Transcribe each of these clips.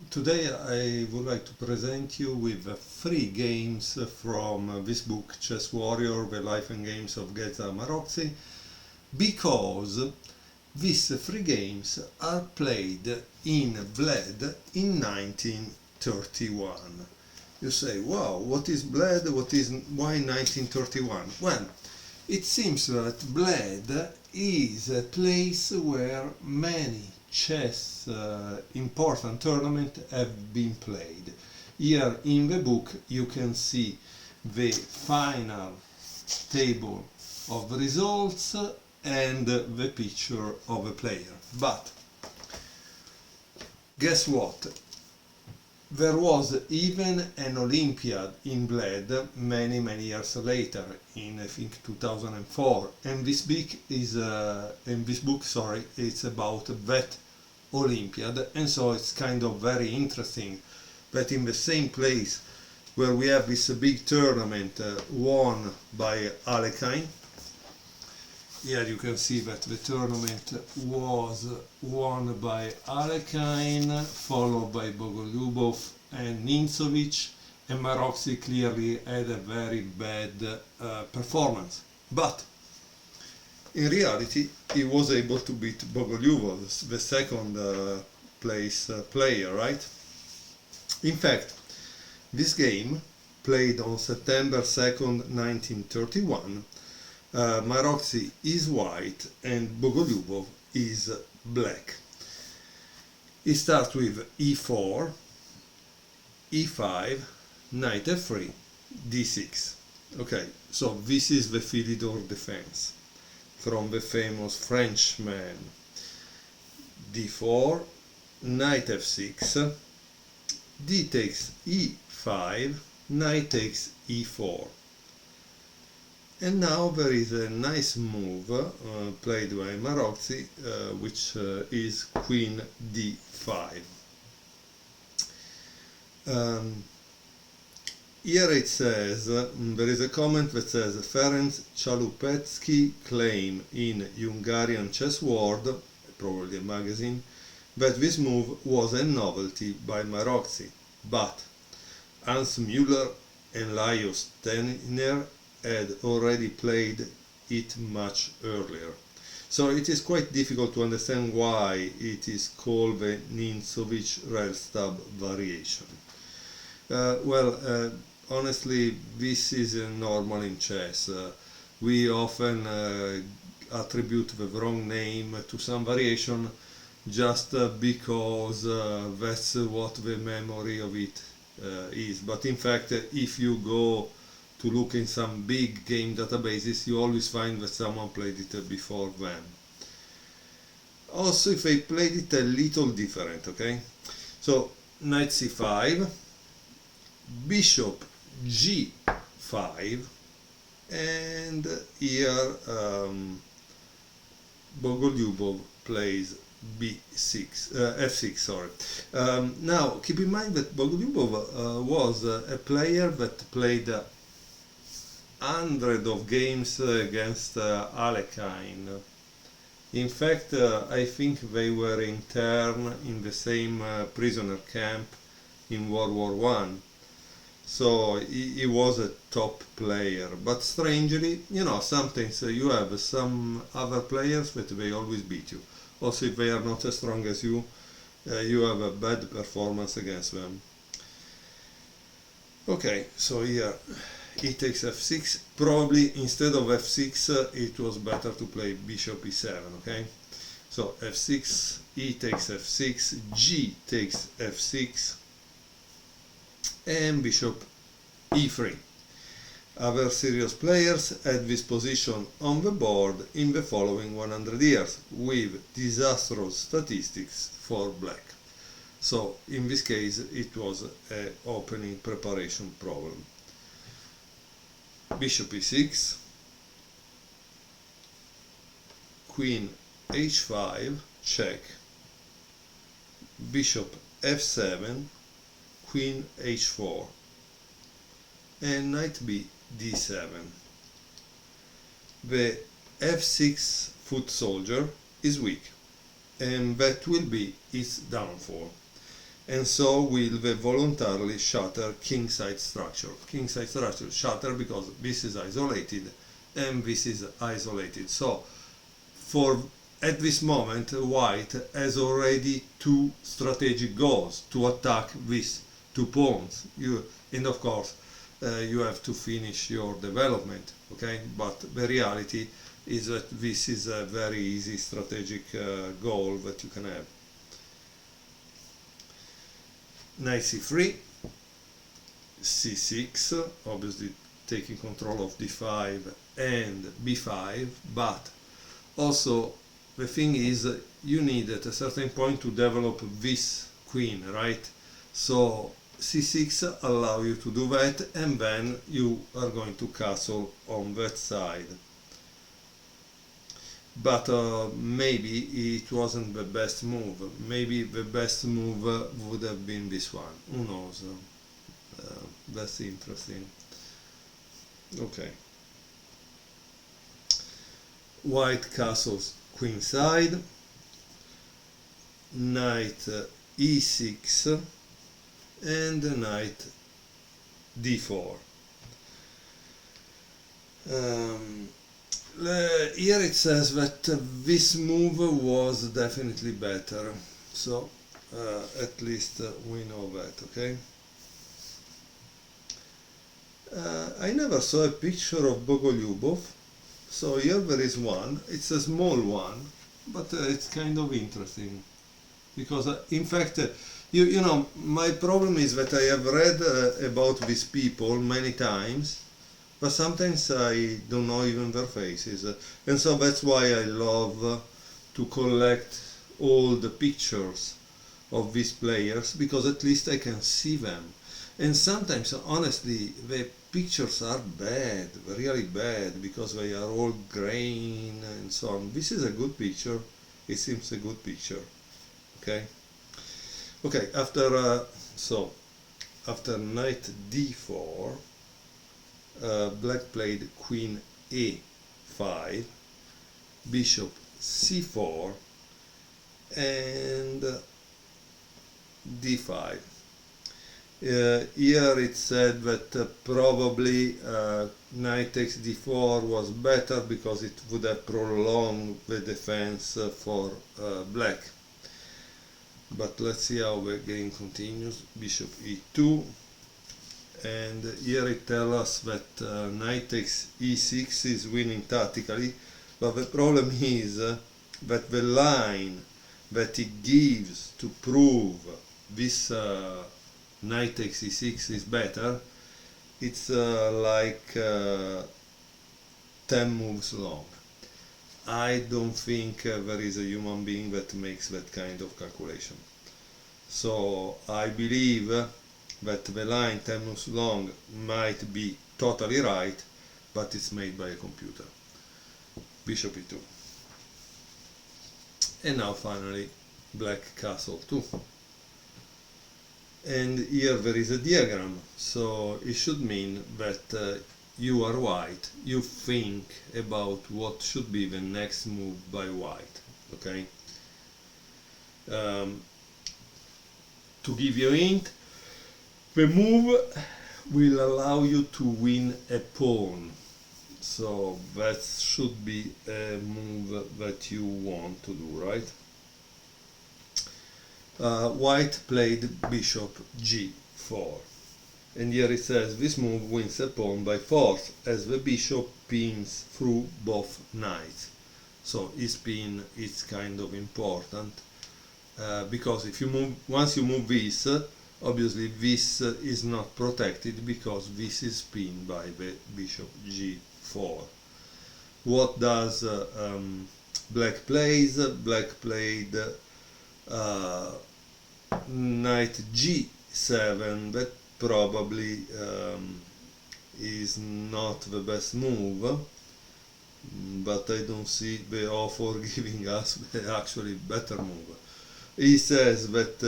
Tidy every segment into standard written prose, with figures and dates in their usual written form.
Today I would like to present you with three games from this book, Chess Warrior, The Life and Games of Geza Maroczy, because these three games are played in Bled in 1931. You say, wow, what is Bled? Why 1931? Well, it seems that Bled is a place where many chess important tournaments have been played. Here in the book you can see the final table of results and the picture of a player. But guess what? There was even an Olympiad in Bled many years later, in I think 2004, and this book it's about that Olympiad, and so it's kind of very interesting that in the same place where we have this big tournament won by Alekhine. Here you can see that the tournament was won by Alekhine, followed by Bogolyubov and Nintsovich, and Maroczy clearly had a very bad performance. But in reality he was able to beat Bogolyubov, the second place player, right? In fact, this game, played on September 2nd, 1931, Maroczy is white and Bogolyubov is black. He starts with e4, e5, knight f3, d6. Okay, so this is the Philidor defense from the famous Frenchman. d4, knight f6, d takes e5, knight takes e4. And now there is a nice move played by Maroczy, which is queen d5. Here it says, there is a comment that says, Ferenc Chalupecki claim in Hungarian Chess World, probably a magazine, that this move was a novelty by Maroczy, but Hans Müller and Lajos Steiner had already played it much earlier. So it is quite difficult to understand why it is called the Nintsovich-Rellstab variation. Honestly, this is normal in chess. We often attribute the wrong name to some variation just because that's what the memory of it is. But in fact, if you go to look in some big game databases, you always find that someone played it before them. Also, if they played it a little different, okay? So, knight c5, bishop g5, and here Bogolyubov plays b6, f6, sorry. Now, keep in mind that Bogolyubov was a player that played hundreds of games against Alekhine. In fact, I think they were interned in the same prisoner camp in World War I. So he was a top player. But strangely, you know, sometimes you have some other players that they always beat you. Also, if they are not as strong as you, you have a bad performance against them. Okay, so here e takes f6. Probably instead of f6 it was better to play bishop e7, okay? So f6, e takes f6, g takes f6, and bishop e3. Other serious players had this position on the board in the following 100 years, with disastrous statistics for black. So in this case it was an opening preparation problem. Bishop e6, queen h5, check, bishop f7, queen h4, and knight b d7. The f6 foot soldier is weak, and that will be its downfall. and so will the voluntarily shatter king-side structure. King-side structure shatter because this is isolated and this is isolated. So for at this moment white has already two strategic goals: to attack these two pawns. And of course you have to finish your development, okay? But the reality is that this is a very easy strategic goal that you can have. Knight c3, c6, obviously taking control of d5 and b5, but also the thing is you need at a certain point to develop this queen, right? So c6 allow you to do that, and then you are going to castle on that side. But maybe it wasn't the best move. Maybe the best move would have been this one. Who knows? That's interesting. Okay. White castles queenside. Knight e6 and knight d4. Here it says that this move was definitely better, so at least we know that, okay? I never saw a picture of Bogolyubov, so here there is one. It's a small one, but it's kind of interesting, because in fact, you know, my problem is that I have read about these people many times, but sometimes I don't know even their faces, and so that's why I love to collect all the pictures of these players, because at least I can see them. And sometimes, honestly, the pictures are bad, really bad, because they are all grain and so on. This is a good picture. It seems a good picture. Okay. Okay. After knight d4. Black played queen a5, bishop c4, and d5. Here it said that probably knight takes d4 was better because it would have prolonged the defense for black. But let's see how the game continues. Bishop e2. And here it tells us that knight takes e6 is winning tactically, but the problem is that the line that it gives to prove this knight takes e6 is better, it's like 10 moves long. I don't think there is a human being that makes that kind of calculation. So I believe that the line 10 moves long might be totally right, but it's made by a computer. Bishop e2. And now finally black castle 2. And here there is a diagram, so it should mean that you are white, you think about what should be the next move by white, okay? To give you a hint, the move will allow you to win a pawn, so that should be a move that you want to do, right? White played bishop g4, and here it says this move wins a pawn by force as the bishop pins through both knights. So his pin is kind of important, because if you move, once you move this, obviously this is not protected because this is pinned by the bishop g4. What does black plays? Black played knight g7, that probably is not the best move, but I don't see the author giving us the actually better move. He says that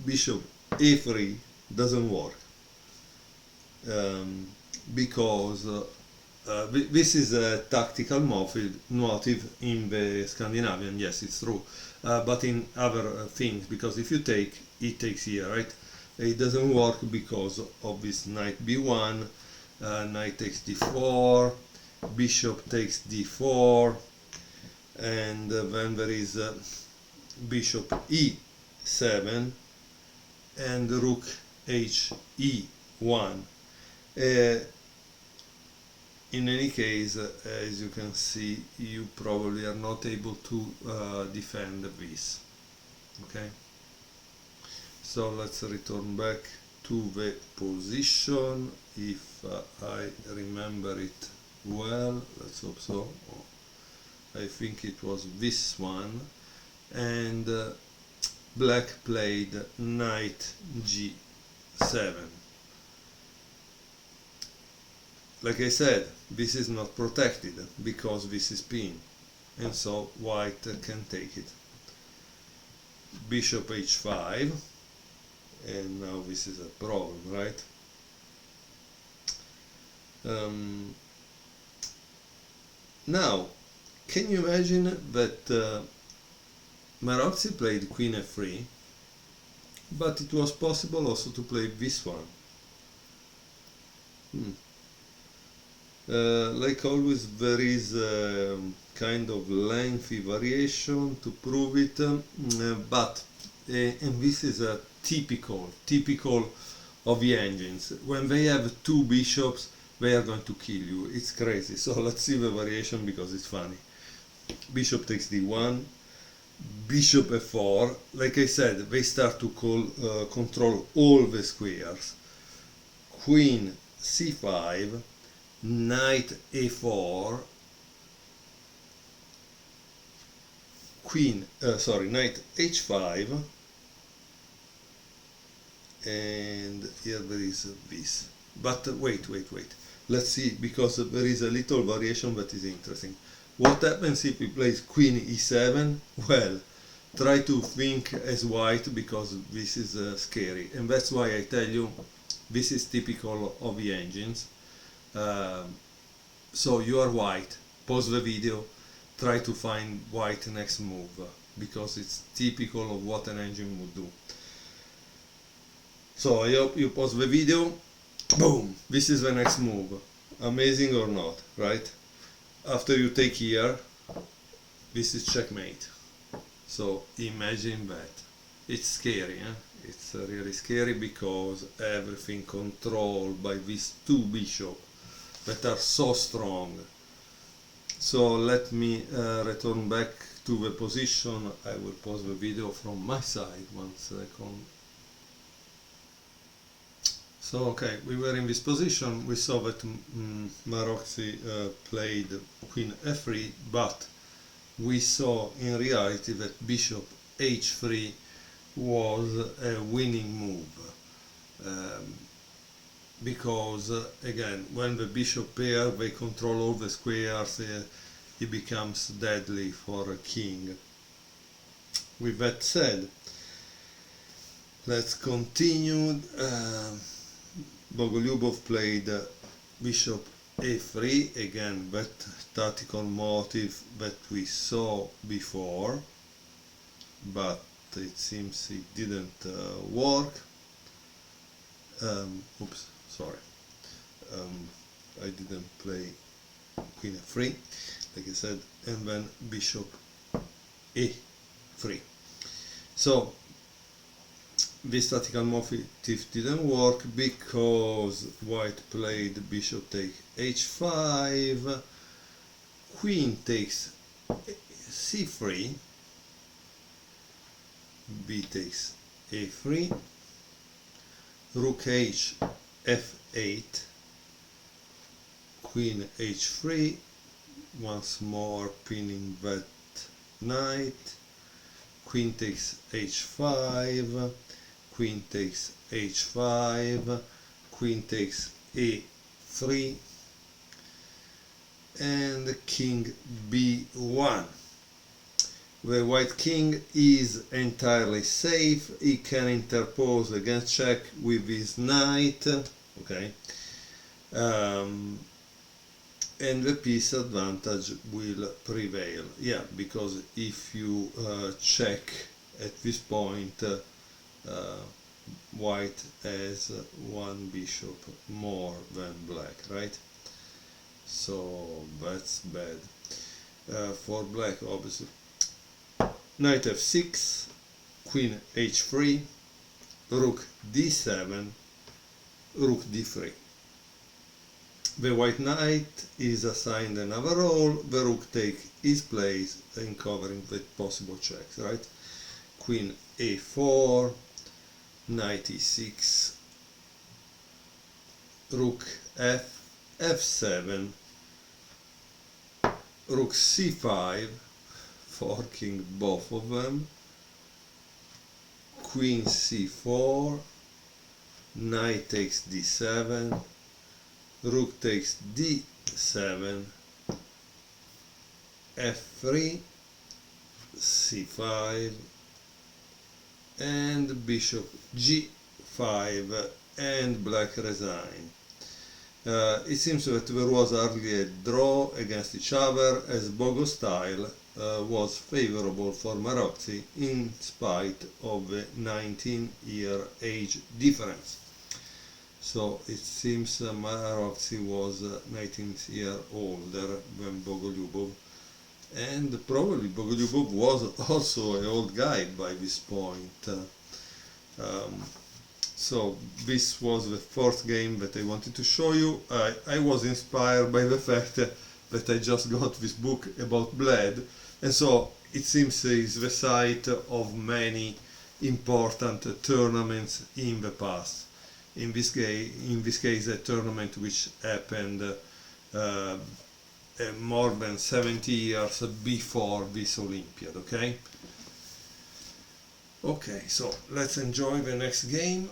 bishop a3 doesn't work because this is a tactical motive in the Scandinavian, yes, it's true, but in other things, because if you take, it takes here, right? It doesn't work because of this knight b1, knight takes d4, bishop takes d4, and then there is bishop e7 and rook he1. In any case, as you can see, you probably are not able to defend this. Okay, so let's return back to the position. If I remember it well, let's hope so. I think it was this one, and black played knight g7. Like I said, this is not protected because this is pin, and so white can take it. Bishop h5, and now this is a problem, right? Now, can you imagine that Maroczy played queen f3, but it was possible also to play this one? Like always, there is a kind of lengthy variation to prove it, but and this is a typical of the engines. When they have two bishops, they are going to kill you. It's crazy. So let's see the variation because it's funny. Bishop takes d1, bishop f4. Like I said, they start to control all the squares. Queen c5, knight a4, knight h5, and here there is this. But wait, let's see, because there is a little variation that is interesting. What happens if he plays queen e7? Well, try to think as white, because this is scary, and that's why I tell you this is typical of the engines. So you are white, pause the video, try to find white next move, because it's typical of what an engine would do. So I hope you pause the video. Boom! This is the next move. Amazing or not, right? After you take here, this is checkmate. So imagine that. It's scary, eh? It's really scary, because everything controlled by these two bishops that are so strong. So let me return back to the position. I will pause the video from my side, 1 second. So okay, we were in this position. We saw that Maroczy played queen f3, but we saw in reality that bishop h3 was a winning move, because again, when the bishop pair, they control all the squares, it becomes deadly for a king. With that said, let's continue. Bogolyubov played bishop a3, again that tactical motive that we saw before, but it seems it didn't work. Oops, sorry, I didn't play queen f3, like I said, and then bishop a3. So this tactical motive didn't work because white played bishop take h5, queen takes c3, b takes a3, rook h f8, queen h3, once more pinning that knight, queen takes h5, queen takes h5, queen takes a3, and king b1. The white king is entirely safe. He can interpose against check with his knight. Okay. and the piece advantage will prevail. Yeah, because if you check at this point, white has one bishop more than black, right? So that's bad for black, obviously. Knight f6, queen h3, rook d7, rook d3. The white knight is assigned another role, the rook takes his place in covering the possible checks, right? Queen a4, knight e6, rook f7, rook c5, forking both of them, queen c4, knight takes d7, rook takes d7, f3, c5, and bishop g5, and black resign. It seems that there was hardly a draw against each other, as Bogo's style was favorable for Maroczy in spite of the 19-year age difference. So it seems Maroczy was 19 years older than Bogolyubov, and probably Bogolyubov was also an old guy by this point. So this was the fourth game that I wanted to show you. I was inspired by the fact that I just got this book about Bled, and so it seems it's the site of many important tournaments in the past. In this case, a tournament which happened more than 70 years before this Olympiad, okay? Okay, so let's enjoy the next game.